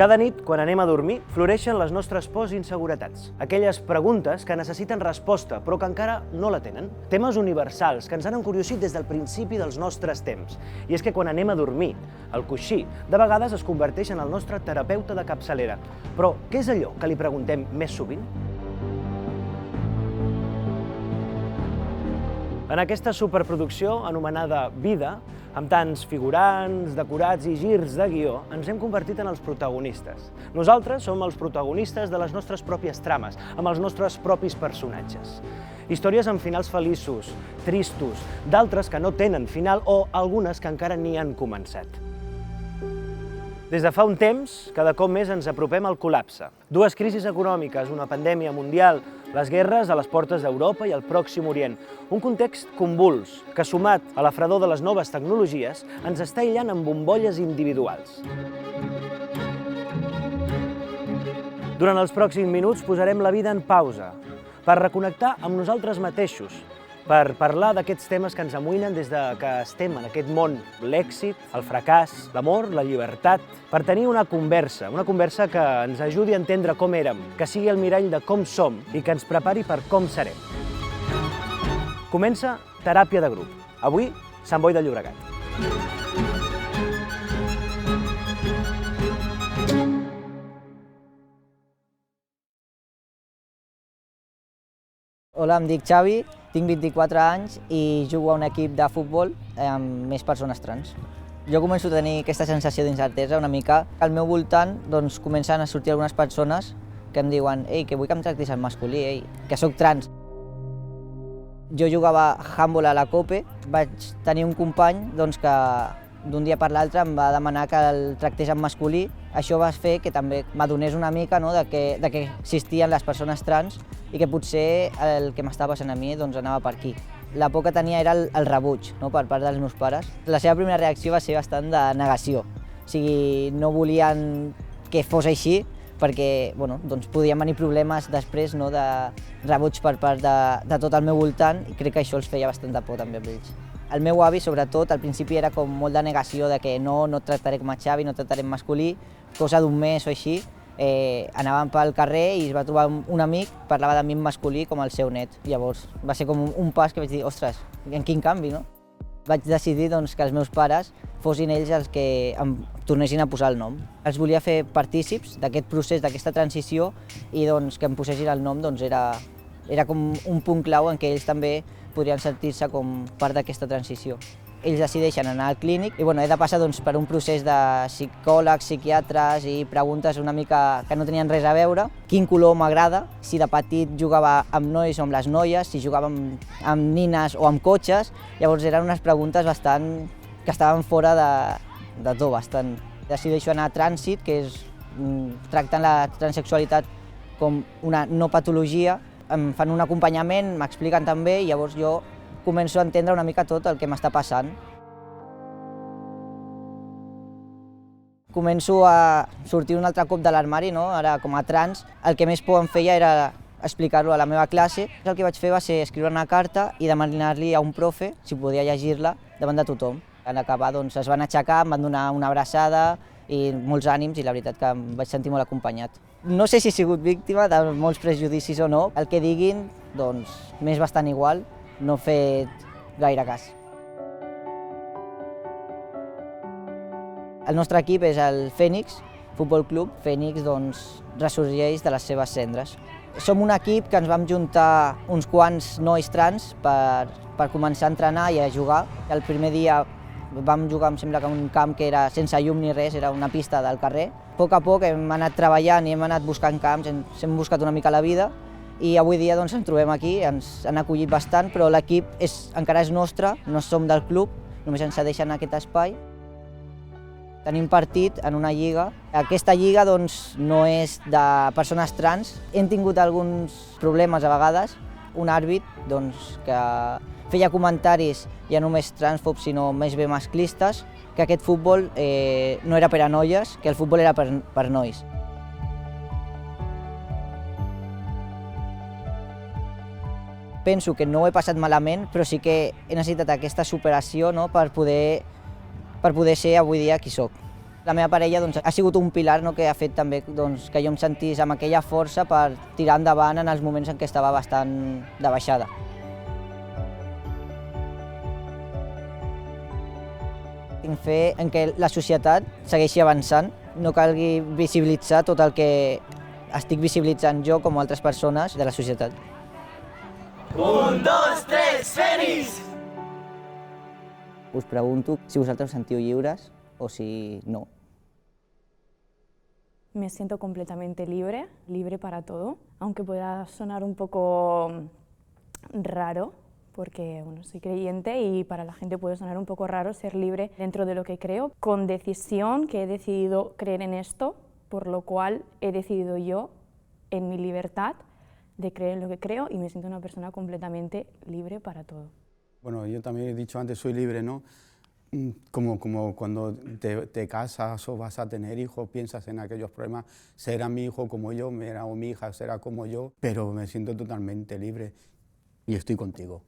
Cada nit, quan anem a dormir, floreixen les nostres pors i inseguretats. Aquelles preguntes que necessiten resposta, però que encara no la tenen. Temes universals que ens han encuriosit des del principi dels nostres temps. I és que quan anem a dormir, el coixí de vegades es converteix en el nostre terapeuta de capçalera. Però què és allò que li preguntem més sovint? En aquesta superproducció anomenada Vida, amb tants figurants, decorats i girs de guió, ens hem convertit en els protagonistes. Nosaltres som els protagonistes de les nostres pròpies trames, amb els nostres propis personatges. Històries amb finals feliços, tristos, d'altres que no tenen final o algunes que encara ni han començat. Des de fa un temps, cada cop més ens apropem al col·lapse. Dues crisis econòmiques, una pandèmia mundial, les guerres a les portes d'Europa i al Pròxim Orient. Un context convuls que, sumat a la fredor de les noves tecnologies, ens està aïllant en bombolles individuals. Durant els pròxims minuts posarem la vida en pausa per reconnectar amb nosaltres mateixos, per parlar d'aquests temes que ens amoïnen des que estem en aquest món, l'èxit, el fracàs, l'amor, la llibertat, per tenir una conversa que ens ajudi a entendre com érem, que sigui el mirall de com som i que ens prepari per com serem. Comença Teràpia de Grup. Avui, Sant Boi de Llobregat. Hola, em dic Xavi, tinc 24 anys i jugo a un equip de futbol amb més persones trans. Jo començo a tenir aquesta sensació d'incertesa una mica. Al meu voltant comencen a sortir algunes persones que em diuen «Ei, que vull que em tractis en masculí, ei, que sóc trans». Jo jugava handbol a la COPE, vaig tenir un company que d'un dia per l'altre em va demanar que el tractés en masculí. Això va fer que també m'adonés una mica de que existien les persones trans i que potser el que m'estava passant a mi anava per aquí. La por que tenia era el rebuig per part dels meus pares. La seva primera reacció va ser bastant de negació. O sigui, no volien que fos així perquè podien venir problemes després de rebuig per part de tot el meu voltant i crec que això els feia bastanta por també amb ells. El meu avi, sobretot, al principi era com molt de negació de que no et tractaré com a Xavi, no et tractaré en masculí, cosa d'un mes o així. Anàvem pel carrer i es va trobar un amic, parlava de mi en masculí com el seu net. Llavors va ser com un pas que vaig dir, ostres, en quin canvi, no? Vaig decidir que els meus pares fossin ells els que em tornessin a posar el nom. Els volia fer partícips d'aquest procés, d'aquesta transició i que em posessin el nom era com un punt clau en què ells també podrien sentir-se com part d'aquesta transició. Ells decideixen anar al clínic i he de passar per un procés de psicòlegs, psiquiatres i preguntes una mica que no tenien res a veure. Quin color m'agrada, si de petit jugava amb nois o amb les noies, si jugava amb nines o amb cotxes. Llavors eren unes preguntes que estaven fora de tot bastant. Decideixo anar a Trànsit, que tracten la transsexualitat com una no patologia. Em fan un acompanyament, m'expliquen també i llavors jo començo a entendre una mica tot el que m'està passant. Començo a sortir un altre cop de l'armari, ara com a trans. El que més por em feia era explicar-ho a la meva classe. El que vaig fer va ser escriure una carta i demanar-li a un profe si podia llegir-la davant de tothom. En acabar es van aixecar, em van donar una abraçada i molts ànims i la veritat que em vaig sentir molt acompanyat. No sé si he sigut víctima de molts prejudicis o no. El que diguin, m'és bastant igual, no he fet gaire cas. El nostre equip és el Fènix Futbol Club. Fènix ressorgeix de les seves cendres. Som un equip que ens vam juntar uns quants nois trans per començar a entrenar i a jugar. El primer dia vam jugar, em sembla que en un camp que era sense llum ni res, era una pista del carrer. A poc hem anat treballant i hem anat buscant camps, ens hem buscat una mica la vida i avui dia ens trobem aquí, ens han acollit bastant, però l'equip encara és nostre, no som del club, només ens cedeixen aquest espai. Tenim partit en una lliga. Aquesta lliga no és de persones trans. Hem tingut alguns problemes a vegades. Un àrbit que feia comentaris ja només transfobs, sinó més bé masclistes, que aquest futbol no era per a noies, que el futbol era per nois. Penso que no ho he passat malament, però sí que he necessitat aquesta superació per poder ser avui dia qui soc. La meva parella doncs, ha sigut un pilar, no, que ha fet també doncs, que jo em sentís amb aquella força per tirar endavant en els moments en què estava bastant de baixada. Tinc fe en que la societat segueixi avançant, no calgui visibilitzar tot el que estic visibilitzant jo com altres persones de la societat. 1, 2, 3, Fènix! Us pregunto si vosaltres us sentiu lliures o si no. Me siento completamente libre, libre para todo, aunque pueda sonar un poco raro, porque bueno, soy creyente y para la gente puede sonar un poco raro ser libre dentro de lo que creo, con decisión que he decidido creer en esto, por lo cual he decidido yo, en mi libertad, de creer en lo que creo y me siento una persona completamente libre para todo. Bueno, yo también he dicho antes, soy libre, ¿no? Como cuando te casas o vas a tener hijos, piensas en aquellos problemas, será mi hijo como yo, o mi hija será como yo, pero me siento totalmente libre y estoy contigo.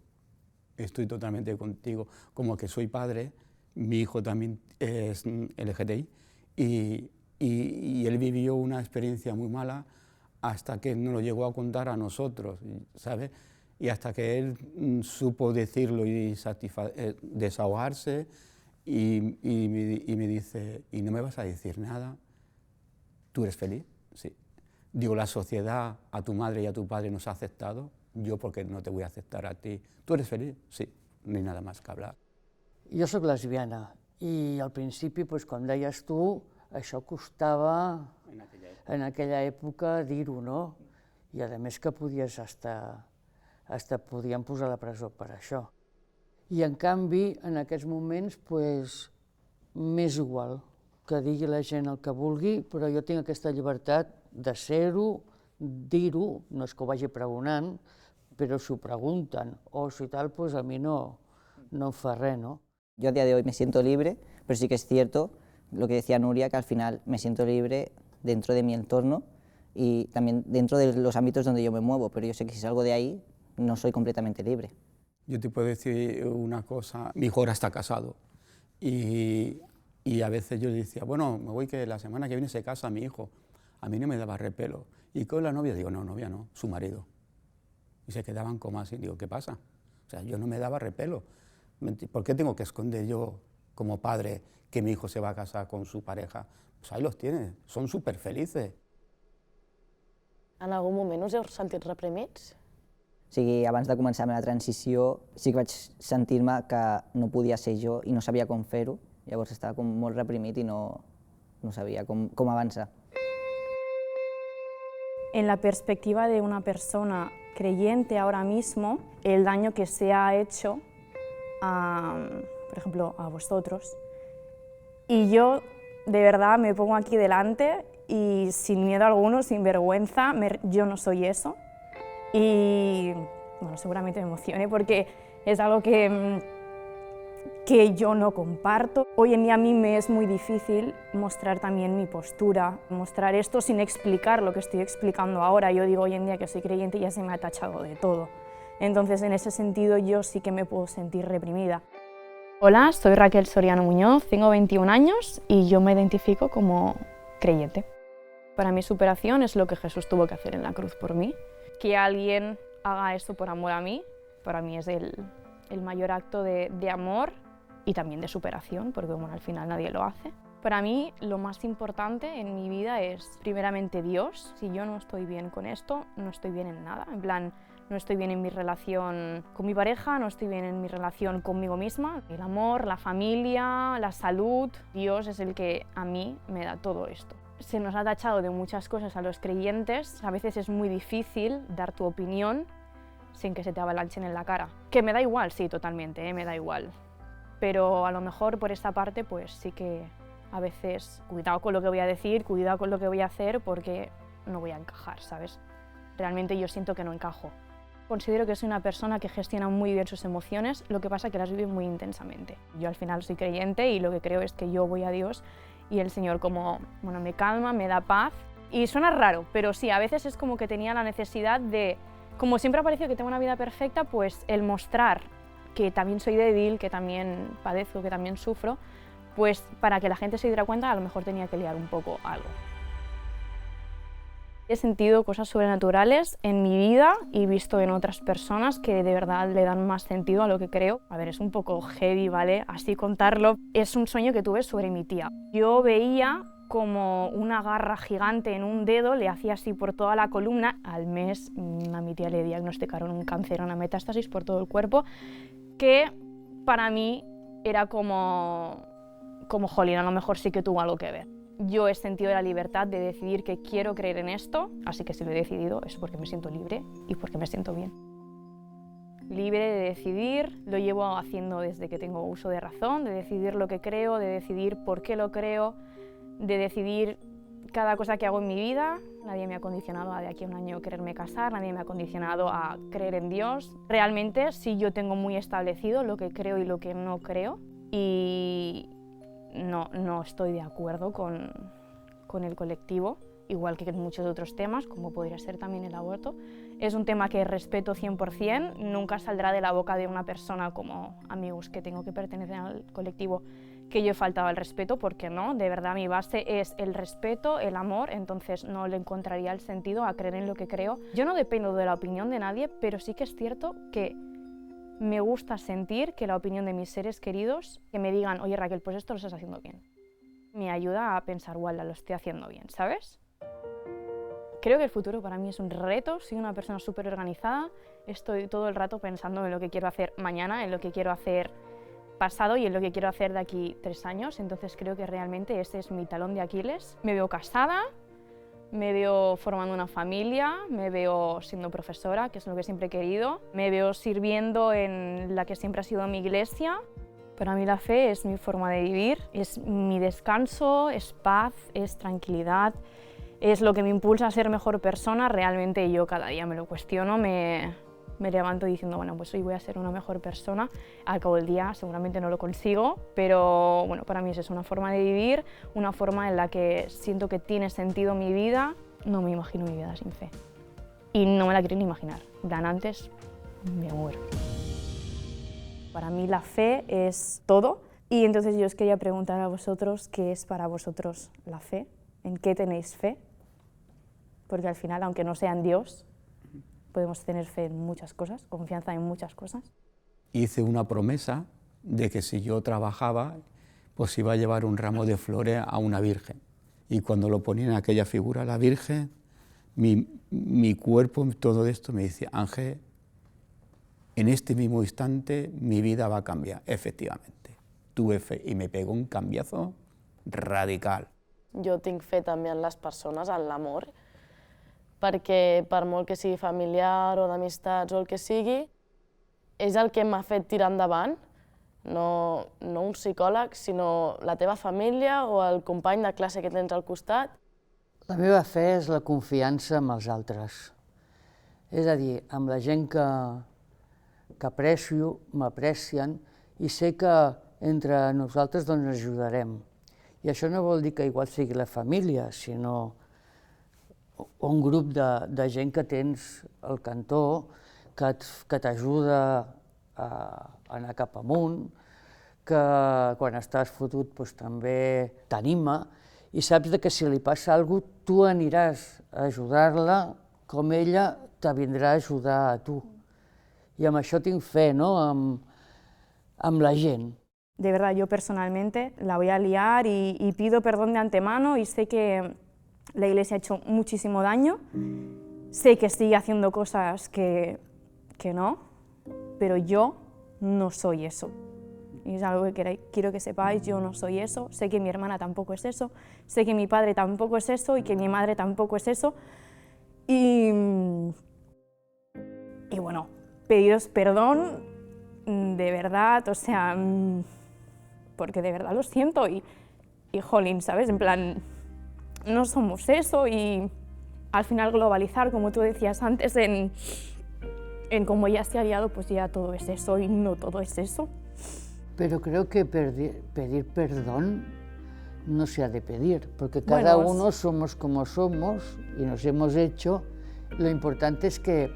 Estoy totalmente contigo, como que soy padre, mi hijo también es LGTBI y él vivió una experiencia muy mala hasta que nos lo llegó a contar a nosotros, ¿sabes? Y hasta que él supo decirlo y desahogarse y me dice, ¿y no me vas a decir nada? ¿Tú eres feliz? Sí. Digo, la sociedad a tu madre y a tu padre nos ha aceptado, yo porque no te voy a aceptar a ti. ¿Tú eres feliz? Sí, no hay nada más que hablar. Jo soc lesbiana i al principi, doncs, com deies tu, això costava en aquella època dir-ho, no? I a més que podies podien posar a la presó per això. I en canvi, en aquests moments, doncs, m'és igual que digui la gent el que vulgui, però jo tinc aquesta llibertat de ser-ho, dir-ho, no és que ho vagi pregonant, però si ho pregunten o si tal, pues a mi no em fa res, ¿no? Yo a día de hoy me siento libre, pero sí que es cierto lo que decía Nuria, que al final me siento libre dentro de mi entorno y también dentro de los ámbitos donde yo me muevo, pero yo sé que si salgo de ahí no soy completamente libre. Yo te puedo decir una cosa, mi hijo ahora está casado y a veces yo le decía, bueno, me voy que la semana que viene se casa mi hijo. A mí no me daba repelo. Y con la novia digo, no, novia no, su marido. Y se quedaban como así, digo, ¿qué pasa? O sea, yo no me daba repelo. ¿Por qué tengo que esconder yo, como padre, que mi hijo se va a casar con su pareja? Pues ahí los tiene, son súper felices. En algun moment us heu sentit reprimits? O sigui, abans de començar la transició sí que vaig sentir-me que no podia ser jo i no sabia com fer-ho. Llavors estava com molt reprimit i no sabia com avançar. En la perspectiva de una persona creyente ahora mismo, el daño que se ha hecho, por ejemplo, a vosotros, y yo de verdad me pongo aquí delante y sin miedo alguno, sin vergüenza, yo no soy eso. Y bueno, seguramente me emocione porque es algo que yo no comparto. Hoy en día a mí me es muy difícil mostrar también mi postura, mostrar esto sin explicar lo que estoy explicando ahora. Yo digo hoy en día que soy creyente y ya se me ha tachado de todo. Entonces en ese sentido yo sí que me puedo sentir reprimida. Hola, soy Raquel Soriano Muñoz, tengo 21 años y yo me identifico como creyente. Para mi superación es lo que Jesús tuvo que hacer en la cruz por mí. Que alguien haga esto por amor a mí, para mí es el mayor acto de amor y también de superación, porque bueno, al final nadie lo hace. Para mí lo más importante en mi vida es primeramente Dios. Si yo no estoy bien con esto, no estoy bien en nada. En plan, no estoy bien en mi relación con mi pareja, no estoy bien en mi relación conmigo misma. El amor, la familia, la salud, Dios es el que a mí me da todo esto. Se nos ha tachado de muchas cosas a los creyentes, a veces es muy difícil dar tu opinión sin que se te avalanchen en la cara. Que me da igual, sí, totalmente, me da igual. Pero a lo mejor por esta parte pues sí que a veces cuidado con lo que voy a decir, cuidado con lo que voy a hacer porque no voy a encajar, ¿sabes? Realmente yo siento que no encajo. Considero que soy una persona que gestiona muy bien sus emociones, lo que pasa es que las vive muy intensamente. Yo al final soy creyente y lo que creo es que yo voy a Dios y el Señor como, bueno, me calma, me da paz. Y suena raro, pero sí, a veces es como que tenía la necesidad de, como siempre ha parecido que tengo una vida perfecta, pues el mostrar que también soy débil, que también padezco, que también sufro, pues para que la gente se diera cuenta a lo mejor tenía que liar un poco algo. He sentido cosas sobrenaturales en mi vida y visto en otras personas que de verdad le dan más sentido a lo que creo. A ver, es un poco heavy, ¿vale? Así contarlo. Es un sueño que tuve sobre mi tía. Yo veía como una garra gigante en un dedo, le hacía así por toda la columna. Al mes a mi tía le diagnosticaron un cáncer, una metástasis por todo el cuerpo, que para mí era como jolín, a lo mejor sí que tuvo algo que ver. Yo he sentido la libertad de decidir que quiero creer en esto, así que si lo he decidido es porque me siento libre y porque me siento bien. Libre de decidir, lo llevo haciendo desde que tengo uso de razón, de decidir lo que creo, de decidir por qué lo creo, de decidir cada cosa que hago en mi vida. Nadie me ha condicionado a de aquí a un año quererme casar, nadie me ha condicionado a creer en Dios. Realmente sí yo tengo muy establecido lo que creo y lo que no creo y no estoy de acuerdo con el colectivo, igual que en muchos otros temas, como podría ser también el aborto. Es un tema que respeto 100%, nunca saldrá de la boca de una persona como amigos que tengo que pertenecer al colectivo que yo he faltado al respeto, porque no, de verdad mi base es el respeto, el amor, entonces no le encontraría el sentido a creer en lo que creo. Yo no dependo de la opinión de nadie, pero sí que es cierto que me gusta sentir que la opinión de mis seres queridos, que me digan, oye Raquel, pues esto lo estás haciendo bien, me ayuda a pensar, guala, lo estoy haciendo bien, ¿sabes? Creo que el futuro para mí es un reto, soy una persona súper organizada, estoy todo el rato pensando en lo que quiero hacer mañana, en lo que quiero hacer pasado y en lo que quiero hacer de aquí 3 años, entonces creo que realmente ese es mi talón de Aquiles. Me veo casada, me veo formando una familia, me veo siendo profesora, que es lo que siempre he querido, me veo sirviendo en la que siempre ha sido mi iglesia. Para mí la fe es mi forma de vivir, es mi descanso, es paz, es tranquilidad, es lo que me impulsa a ser mejor persona. Realmente yo cada día me lo cuestiono, me levanto diciendo, bueno, pues hoy voy a ser una mejor persona. Al cabo del día seguramente no lo consigo, pero bueno, para mí es una forma de vivir, una forma en la que siento que tiene sentido mi vida. No me imagino mi vida sin fe. Y no me la quiero ni imaginar. En plan, antes me muero. Para mí la fe es todo. Y entonces yo os quería preguntar a vosotros, ¿qué es para vosotros la fe? ¿En qué tenéis fe? Porque al final, aunque no sea en Dios, podemos tener fe en muchas cosas, confianza en muchas cosas. Hice una promesa de que si yo trabajaba, pues iba a llevar un ramo de flores a una virgen. Y cuando lo ponía en aquella figura, la virgen, mi cuerpo, todo esto me decía, Ángel, en este mismo instante mi vida va a cambiar. Efectivamente, tuve fe i me pegó un cambiazo radical. Jo tinc fe també en les persones, en l'amor, perquè per molt que sigui familiar o d'amistats o el que sigui, és el que m'ha fet tirar endavant, no un psicòleg, sinó la teva família o el company de classe que tens al costat. La meva fe és la confiança en els altres. És a dir, amb la gent que aprecio, m'aprecien i sé que entre nosaltres doncs ens ajudarem. I això no vol dir que igual sigui la família, sinó un grup de gent que tens al cantó, que t'ajuda a anar cap amunt, que quan estàs fotut doncs, també t'anima i saps que si li passa alguna cosa tu aniràs a ajudar-la com ella te vindrà a ajudar a tu. Y amb això tinc fe, ¿no? amb la gent. De verdad, yo personalmente la voy a liar y pido perdón de antemano y sé que la Iglesia ha hecho muchísimo daño, sé que sigue haciendo cosas que no, pero yo no soy eso. Y es algo que quiero que sepáis, yo no soy eso, sé que mi hermana tampoco es eso, sé que mi padre tampoco es eso y que mi madre tampoco es eso. Y bueno, pediros perdón, de verdad, o sea, porque de verdad lo siento y jolín, ¿sabes? En plan, no somos eso y al final globalizar, como tú decías antes, en cómo ya se ha liado, pues ya todo es eso y no todo es eso. Pero creo que pedir perdón no se ha de pedir, porque cada uno somos como somos y nos hemos hecho. Lo importante es que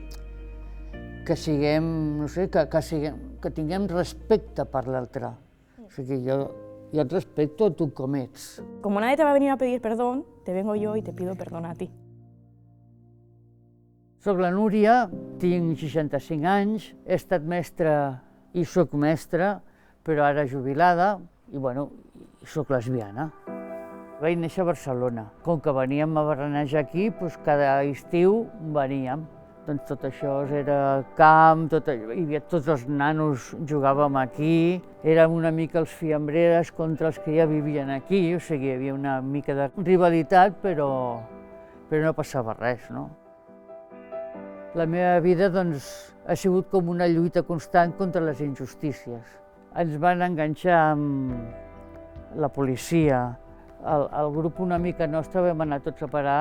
siguem, no sé, que tinguem respecte per l'altre. O sigui, jo Jo et respecto a tu com ets. Como nadie te va a venir a pedir perdón, te vengo yo y te pido perdón a ti. Soc la Núria, tinc 65 anys, he estat mestra i soc mestra, però ara jubilada, i bueno, soc lesbiana. Vaig néixer a Barcelona. Com que veníem a veranejar aquí, doncs cada estiu veníem. Doncs tot això era camp, hi havia tots els nanos jugàvem aquí, érem una mica els fiambreres contra els que ja vivien aquí, o sigui, hi havia una mica de rivalitat, però no passava res, no? La meva vida doncs, ha sigut com una lluita constant contra les injustícies. Ens van enganxar amb la policia, el grup una mica nostre vam anar tots a parar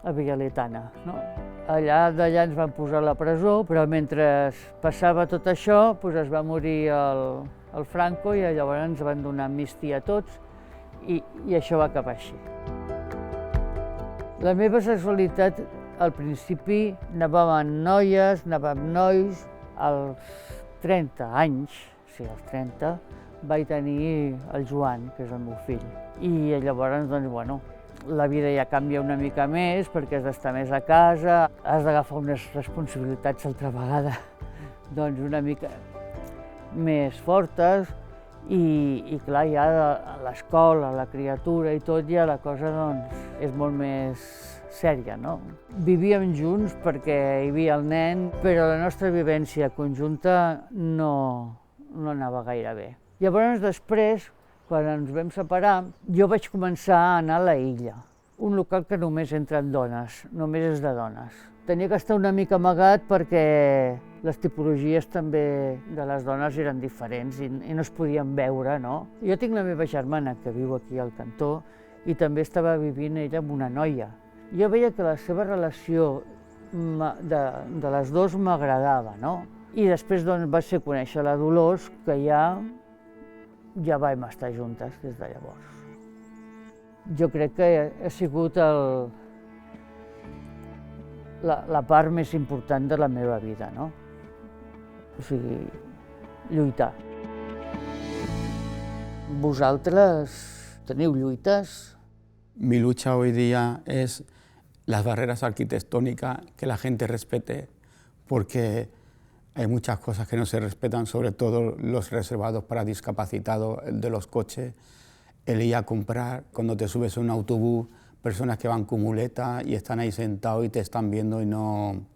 a Villaletana, no? D'allà ens van posar a la presó, però mentre passava tot això es va morir el Franco i llavors ens van donar amnistia a tots i això va acabar així. La meva sexualitat, al principi, anàvem amb noies, anàvem amb nois. Als 30 anys, sí, als 30, vaig tenir el Joan, que és el meu fill. I llavors, doncs, bueno, la vida ja canvia una mica més perquè has d'estar més a casa, has d'agafar unes responsabilitats altra vegada, doncs una mica més fortes i clar, ja a l'escola, la criatura i tot, ja la cosa doncs és molt més sèria, no? Vivíem junts perquè hi havia el nen, però la nostra vivència conjunta no anava gaire bé. Llavors, després, quan ens vam separar, jo vaig començar a anar a la Illa, un local que només entren dones, només és de dones. Tenia que estar una mica amagat perquè les tipologies també de les dones eren diferents i no es podien veure, no? Jo tinc la meva germana que viu aquí al cantó i també estava vivint ella amb una noia. Jo veia que la seva relació de les dues m'agradava, no? I després doncs, va ser conèixer la Dolors, que ja vam estar juntes des de llavors. Jo crec que ha sigut la part més important de la meva vida, no? O sigui, lluitar. Vosaltres teniu lluites? Mi lucha hoy día es las barreras arquitectónicas, que la gente respete, porque hay muchas cosas que no se respetan, sobre todo los reservados para discapacitados de los coches, el ir a comprar, cuando te subes a un autobús, personas que van con muleta y están ahí sentados y te están viendo y no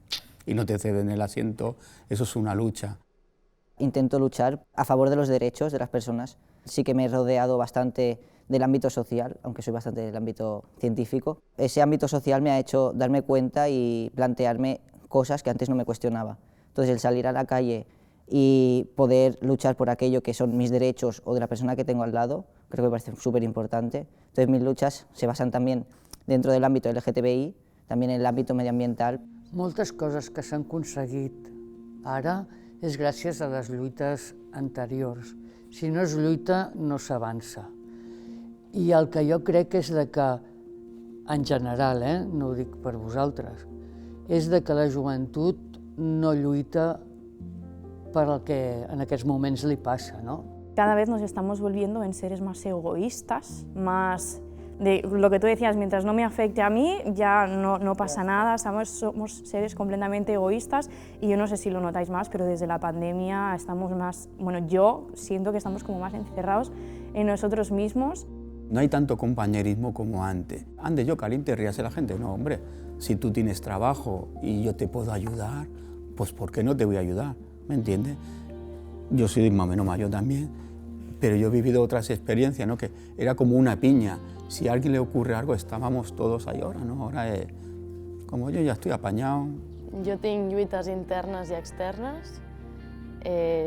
te ceden el asiento, eso es una lucha. Intento luchar a favor de los derechos de las personas. Sí que me he rodeado bastante del ámbito social, aunque soy bastante del ámbito científico. Ese ámbito social me ha hecho darme cuenta y plantearme cosas que antes no me cuestionaba. Entonces, el salir a la calle y poder luchar por aquello que son mis derechos o de la persona que tengo al lado, creo que me parece súper importante. Entonces, mis luchas se basan también dentro del ámbito LGTBI, también en el ámbito medioambiental. Moltes coses que s'han aconseguit ara és gràcies a les lluites anteriors. Si no es lluita, no s'avança. I el que jo crec és que, en general, no ho dic per vosaltres, és que la joventut no lluita per el que en aquests moments li passa, no? Cada vez nos estamos volviendo en seres más egoístas, más de lo que tú decías, mientras no me afecte a mí, ya no pasa nada, somos seres completamente egoístas y yo no sé si lo notáis más, pero desde la pandemia estamos más, bueno, yo siento que estamos como más encerrados en nosotros mismos. No hay tanto compañerismo como antes. Antes yo caliente ríase la gente, no hombre, si tú tienes trabajo y yo te puedo ayudar, pues ¿por qué no te voy a ayudar? ¿Me entiendes? Yo soy más o menos mayor también, pero yo he vivido otras experiencias, ¿no? Que era como una piña. Si a alguien le ocurre algo, estábamos todos ahí ahora, ¿no? Ahora como yo ya estoy apañado. Jo tinc lluites internes i externes.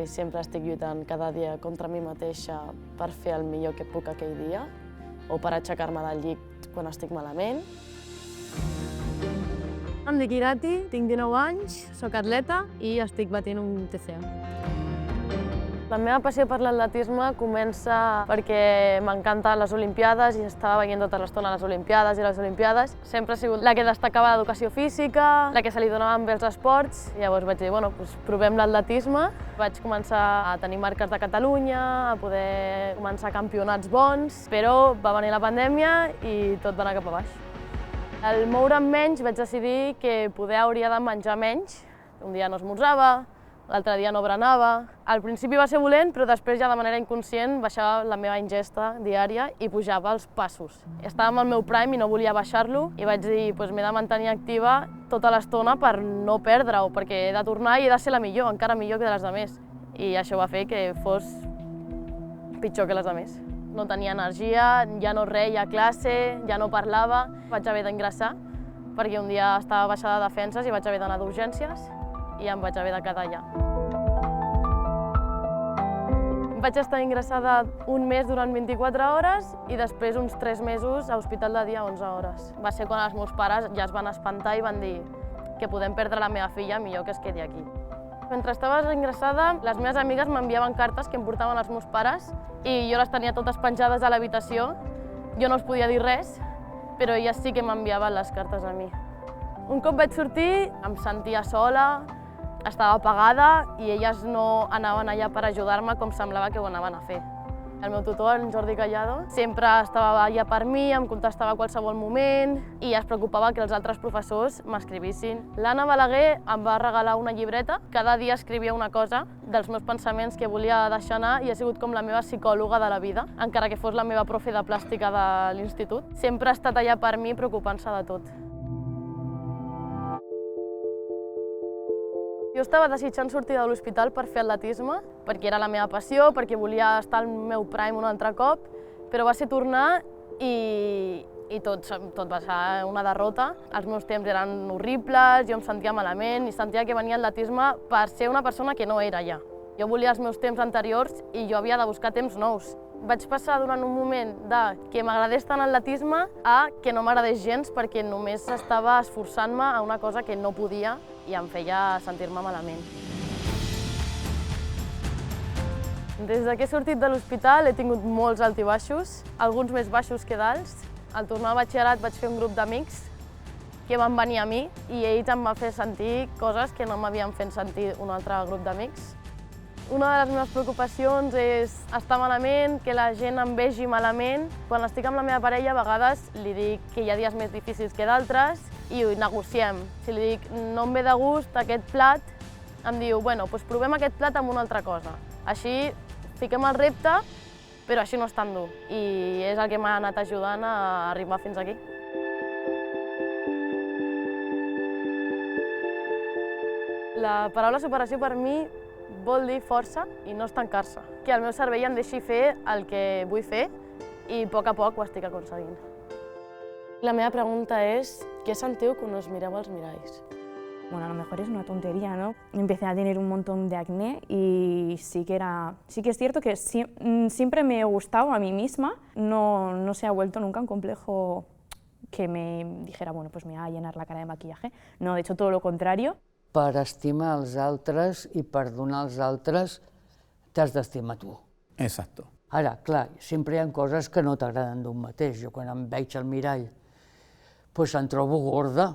Sempre estic lluitant cada dia contra mi mateixa per fer el millor que puc aquell dia o per aixecar-me del llit quan estic malament. Em dic Irati, tinc 19 anys, soc atleta i estic batint un TCA. La meva passió per l'atletisme comença perquè m'encanten les Olimpiades i estava veient tota l'estona les Olimpiades i les Olimpiades. Sempre he sigut la que destacava l'educació física, la que se li donaven bé els esports. Llavors vaig dir, bueno, doncs provem l'atletisme. Vaig començar a tenir marques de Catalunya, a poder començar campionats bons, però va venir la pandèmia i tot va anar cap a baix. Al moure'm menys vaig decidir que poder hauria de menjar menys. Un dia no esmorzava, l'altre dia no berenava. Al principi va ser volent, però després ja de manera inconscient baixava la meva ingesta diària i pujava els passos. Estava al meu prime i no volia baixar-lo i vaig dir doncs m'he de mantenir activa tota l'estona per no perdre-ho, perquè he de tornar i he de ser la millor, encara millor que de les altres. I això va fer que fos pitjor que les altres. No tenia energia, ja no reia a classe, ja no parlava. Vaig haver d'ingressar perquè un dia estava baixada de defenses i vaig haver d'anar d'urgències i em vaig haver de quedar allà. Vaig estar ingressada un mes durant 24 hores i després uns 3 mesos a hospital de dia 11 hores. Va ser quan els meus pares ja es van espantar i van dir que podem perdre la meva filla, millor que es quedi aquí. Mentre estava ingressada, les meves amigues m'enviaven cartes que em portaven els meus pares i jo les tenia totes penjades a l'habitació. Jo no els podia dir res, però elles sí que m'enviaven les cartes a mi. Un cop vaig sortir, em sentia sola, estava apagada i elles no anaven allà per ajudar-me com semblava que ho anaven a fer. El meu tutor, en Jordi Callado, sempre estava allà per mi, em contestava a qualsevol moment i es preocupava que els altres professors m'escrivissin. L'Anna Balaguer em va regalar una llibreta, cada dia escrivia una cosa dels meus pensaments que volia deixar anar i ha sigut com la meva psicòloga de la vida, encara que fos la meva profe de plàstica de l'institut. Sempre ha estat allà per mi preocupant-se de tot. Jo estava desitjant sortir de l'hospital per fer atletisme, perquè era la meva passió, perquè volia estar al meu prime un altre cop, però va ser tornar i tot va ser una derrota. Els meus temps eren horribles, jo em sentia malament i sentia que venia l'atletisme per ser una persona que no era ja. Jo volia els meus temps anteriors i jo havia de buscar temps nous. Vaig passar durant un moment de que m'agradés tant l'atletisme a que no m'agradés gens perquè només estava esforçant-me a una cosa que no podia i em feia sentir-me malament. Des que he sortit de l'hospital he tingut molts alts i baixos, alguns més baixos que d'alts. Al tornar al batxillerat vaig fer un grup d'amics que van venir a mi i ells em van fer sentir coses que no m'havien fet sentir un altre grup d'amics. Una de les meves preocupacions és estar malament, que la gent em vegi malament. Quan estic amb la meva parella, a vegades li dic que hi ha dies més difícils que d'altres i ho negociem. Si li dic no em ve de gust aquest plat, em diu bueno, doncs provem aquest plat amb una altra cosa. Així fiquem el repte, però així no és tan dur. I és el que m'ha anat ajudant a arribar fins aquí. La paraula superació per mi vol dir força i no estancar-se. Que el meu cervell em deixi fer el que vull fer i a poc ho estic aconseguint. La meva pregunta és, ¿qué sentiu quan us mireu als miralls? Bueno, a lo mejor es una tontería, ¿no? Empecé a tener un montón de acné y sí que es cierto que siempre me he gustado a mí misma, no se ha vuelto nunca un complejo que me dijera, bueno, pues me va a llenar la cara de maquillaje. No, de hecho todo lo contrario. Per estimar els altres i per donar als altres t'has d'estimar tu. Exacto. Ara, clar, sempre hi ha coses que no t'agraden d'un mateix. Jo quan em veig al mirall doncs em trobo gorda,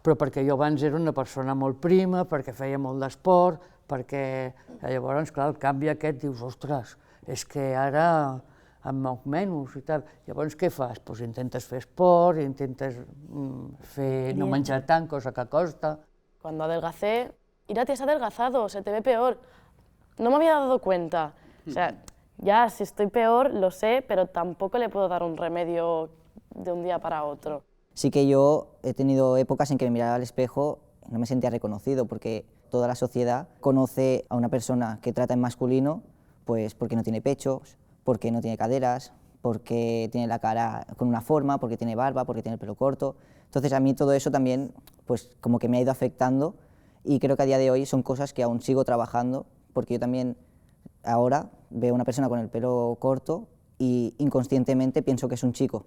però perquè jo abans era una persona molt prima, perquè feia molt d'esport, perquè llavors, clar, el canvi aquest dius, ostres, és que ara em moc menys i tal. Llavors què fas? Doncs intentes fer esport, intentes no menjar tant, cosa que costa. Cuando adelgacé, Irati, has adelgazado, se te ve peor. No me había dado cuenta. O sea, ya si estoy peor, lo sé, pero tampoco le puedo dar un remedio de un día para otro. Sí que yo he tenido épocas en que me miraba al espejo y no me sentía reconocido, porque toda la sociedad conoce a una persona que trata en masculino pues porque no tiene pechos, porque no tiene caderas, porque tiene la cara con una forma, porque tiene barba, porque tiene el pelo corto. Entonces a mí todo eso también pues como que me ha ido afectando y creo que a día de hoy son cosas que aún sigo trabajando, porque yo también ahora veo a una persona con el pelo corto y inconscientemente pienso que es un chico,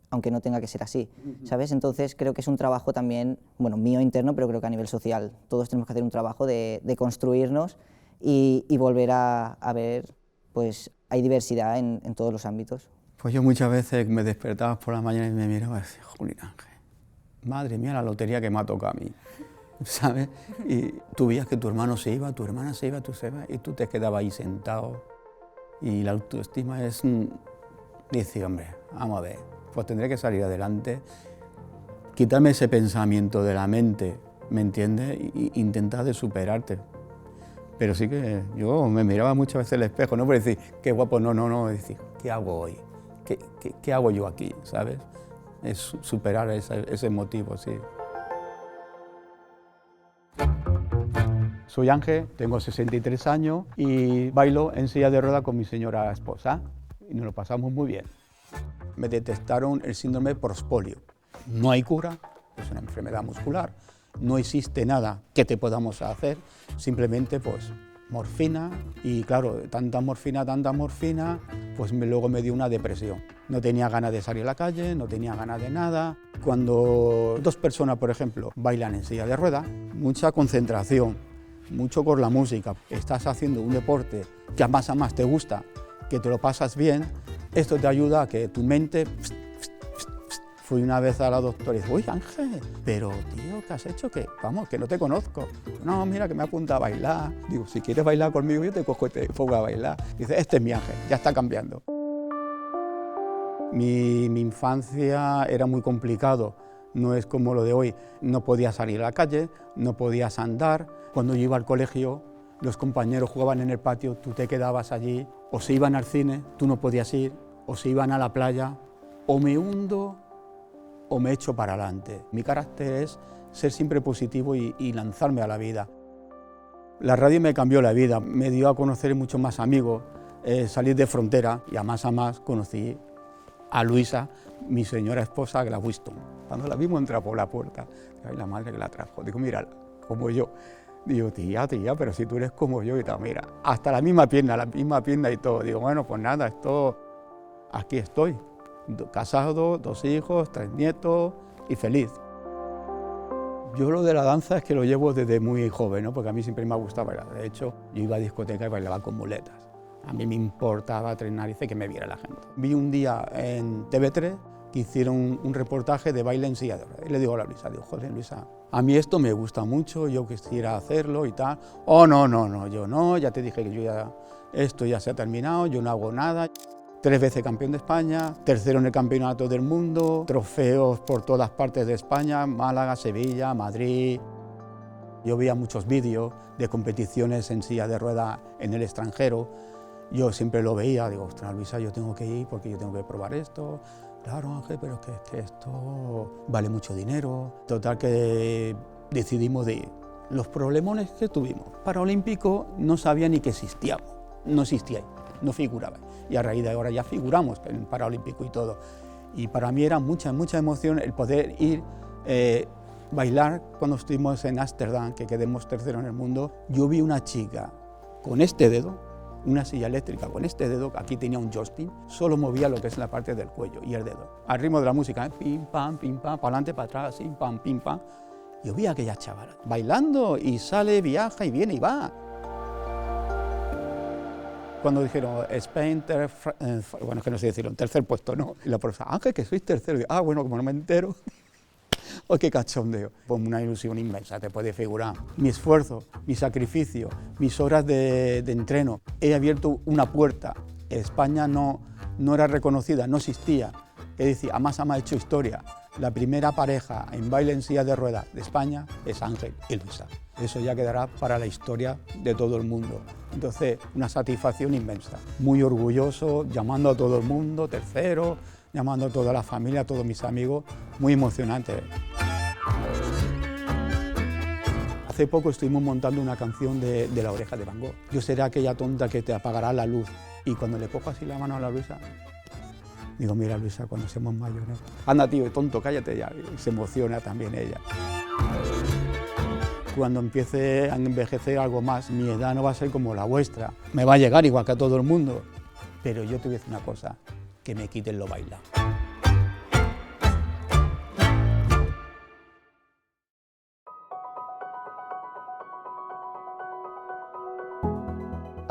aunque no tenga que ser así, ¿sabes? Entonces creo que es un trabajo también, bueno, mío interno, pero creo que a nivel social todos tenemos que hacer un trabajo de construirnos y volver a ver, pues hay diversidad en todos los ámbitos. Pues yo muchas veces me despertaba por la mañana y me miraba y decía, Juli Ángel, madre mía la lotería que me ha tocado a mí, ¿sabes? Y tú veías que tu hermano se iba, tu hermana se iba, tú se ibas y tú te quedabas ahí sentado. Y la autoestima es, dice, hombre, vamos a ver, pues tendré que salir adelante, quitarme ese pensamiento de la mente, ¿me entiendes? E intentar de superarte. Pero sí que yo me miraba muchas veces el espejo, no por decir, qué guapo, no, decir, ¿qué hago hoy? ¿Qué hago yo aquí? ¿Sabes? Es superar ese motivo, sí. Soy Ángel, tengo 63 años y bailo en silla de ruedas con mi señora esposa y nos lo pasamos muy bien. Me detectaron el síndrome post-polio. No hay cura, es una enfermedad muscular, no existe nada que te podamos hacer, simplemente pues morfina y claro, tanta morfina, pues luego me dio una depresión. No tenía ganas de salir a la calle, no tenía ganas de nada. Cuando dos personas, por ejemplo, bailan en silla de ruedas, mucha concentración, mucho con la música, estás haciendo un deporte que a más te gusta, que te lo pasas bien, esto te ayuda a que tu mente... Fui una vez a la doctora y dije, uy Ángel, pero tío, ¿qué has hecho? Que vamos, que no te conozco. No, mira que me apunta a bailar. Digo, si quieres bailar conmigo yo te cojo y te pongo a bailar. Dice, este es mi Ángel, ya está cambiando. Mi infancia era muy complicado, no es como lo de hoy. No podías salir a la calle, no podías andar. Cuando yo iba al colegio, los compañeros jugaban en el patio, tú te quedabas allí, o se iban al cine, tú no podías ir, o se iban a la playa, o me hundo o me echo para adelante. Mi carácter es ser siempre positivo y lanzarme a la vida. La radio me cambió la vida, me dio a conocer muchos más amigos, salir de frontera y a más conocí a Luisa, mi señora esposa, que la Winston. Cuando la vimos entrar por la puerta, ay, la madre que la trajo, digo, mira, como yo. Digo, tía, pero si tú eres como yo y tal, mira, hasta la misma pierna y todo. Digo, bueno, pues nada, aquí estoy. Casado, 2 hijos, 3 nietos y feliz. Yo lo de la danza es que lo llevo desde muy joven, ¿no? Porque a mí siempre me ha gustado bailar. De hecho, yo iba a discoteca y bailaba con muletas. A mí me importaba tres narices que me viera la gente. Vi un día en TV3 que hicieron un reportaje de baile en silla de ruedas. Y le digo a la Luisa, joder Luisa, a mí esto me gusta mucho, yo quisiera hacerlo y tal. Oh, no, yo no, ya te dije que esto ya se ha terminado, yo no hago nada. 3 veces campeón de España, tercero en el campeonato del mundo, trofeos por todas partes de España, Málaga, Sevilla, Madrid. Yo veía muchos vídeos de competiciones en silla de ruedas en el extranjero. Yo siempre lo veía, digo, ostras Luisa, yo tengo que ir porque yo tengo que probar esto. Claro Ángel, pero es que esto vale mucho dinero. Total que decidimos de ir. Los problemones que tuvimos. Paraolímpico no sabía ni que existíamos, no existía, no figuraba. Y a raíz de ahora ya figuramos en el Paraolímpico y todo. Y para mí era mucha emoción el poder ir, bailar cuando estuvimos en Ámsterdam, que quedamos tercero en el mundo. Yo vi una chica con este dedo, una silla eléctrica con este dedo, aquí tenía un joystick, solo movía lo que es la parte del cuello y el dedo. Al ritmo de la música, pim, pam, para adelante, para atrás, pim, pam. Yo vi a aquella chavala bailando y sale, viaja y viene y va. Cuando dijeron Spain, bueno, es que no sé decirlo, tercer puesto, ¿no? Y la profesora, Ángel, que sois tercero. Y, bueno, como no me entero. ¡Oh, qué cachondeo! Pues una ilusión inmensa, te puedes figurar. Mi esfuerzo, mi sacrificio, mis horas de entreno. He abierto una puerta. España no era reconocida, no existía. Es decir, además ha hecho historia. La primera pareja en baile en silla de ruedas de España es Ángel y Luisa. Eso ya quedará para la historia de todo el mundo. Entonces, una satisfacción inmensa. Muy orgulloso, llamando a todo el mundo, tercero, llamando a toda la familia, a todos mis amigos. Muy emocionante. Hace poco estuvimos montando una canción de La oreja de Van Gogh. Yo seré aquella tonta que te apagará la luz. Y cuando le cojo así la mano a la Luisa, digo, mira Luisa, cuando seamos mayores, anda tío, tonto, cállate ya. Y se emociona también ella. Cuando empiece a envejecer algo más, mi edad no va a ser como la vuestra. Me va a llegar igual que a todo el mundo. Pero yo te voy a decir una cosa, que me quiten lo bailado.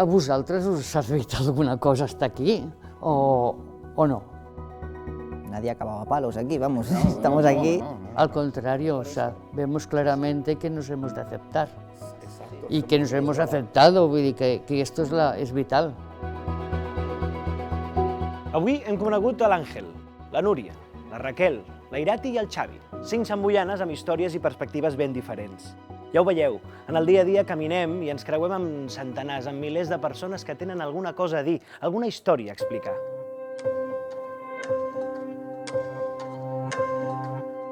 A vosaltres us ha servit alguna cosa estar aquí o no? Nadie acababa a palos aquí, vamos, estamos aquí. Al contrario, o sea, vemos claramente que nos hemos de aceptar. Y que nos hemos aceptado, vull dir que esto és vital. Avui hem conegut a l'Àngel, la Núria, la Raquel, la Irati i el Xavi, 5 samboianes amb històries i perspectives ben diferents. Ja ho veieu, en el dia a dia caminem i ens creuem amb centenars, amb milers de persones que tenen alguna cosa a dir, alguna història a explicar.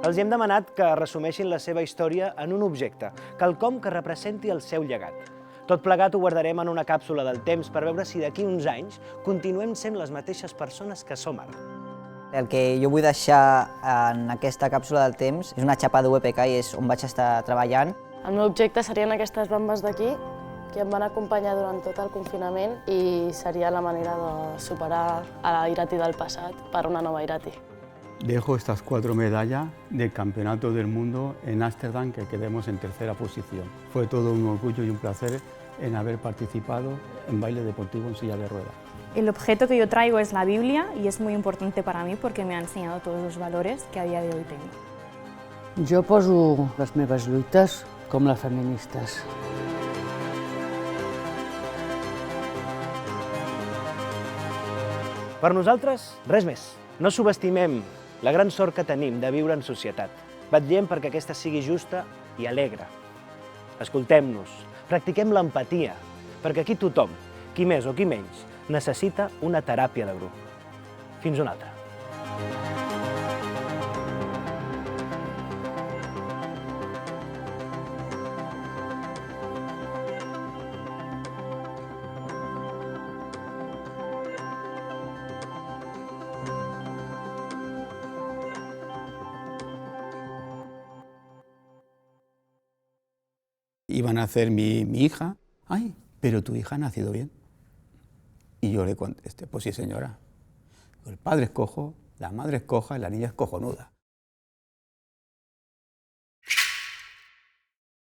Els hem demanat que resumeixin la seva història en un objecte, quelcom que representi el seu llegat. Tot plegat ho guardarem en una càpsula del temps per veure si d'aquí uns anys continuem sent les mateixes persones que som ara. El que jo vull deixar en aquesta càpsula del temps és una xapa de UEPK i és on vaig estar treballant. El meu objecte serien aquestes bambes d'aquí, que em van acompanyar durant tot el confinament i seria la manera de superar a la Irati del passat per una nova Irati. Dejo estas 4 medallas del Campeonato del Mundo en Ámsterdam, que quedemos en tercera posición. Fue todo un orgullo y un placer en haber participado en baile deportivo en silla de ruedas. El objeto que yo traigo es la Biblia y es muy importante para mí porque me ha enseñado todos los valores que a día de hoy tengo. Jo poso les meves lluites com les feministes. Per nosaltres, res més. No subestimem la gran sort que tenim de viure en societat. Vetllem perquè aquesta sigui justa i alegre. Escoltem-nos, practiquem l'empatia, perquè aquí tothom, qui més o qui menys, necessita una teràpia de grup. Fins una altra. Iban a hacer mi hija. Ay, pero tu hija ha nacido bien. Y yo le contesté, pues sí señora. El padre es cojo, la madre es coja y la niña es cojonuda.